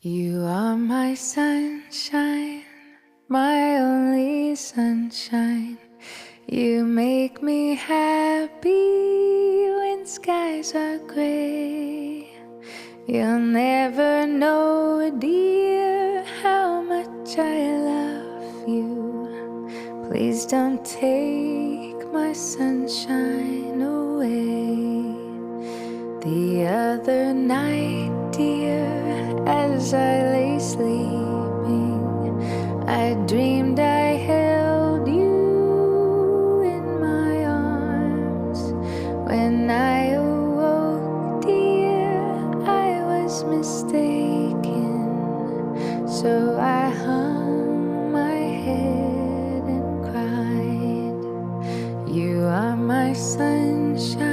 You are my sunshine, my only sunshine. You make me happy when skies are gray. You'll never know, dear, how much I love you. Please don't take my sunshine away. The other night, dear, as I lay sleeping, I dreamed I held you in my arms. When I awoke, dear, I was mistaken. So I hung my head and cried. You are my sunshine,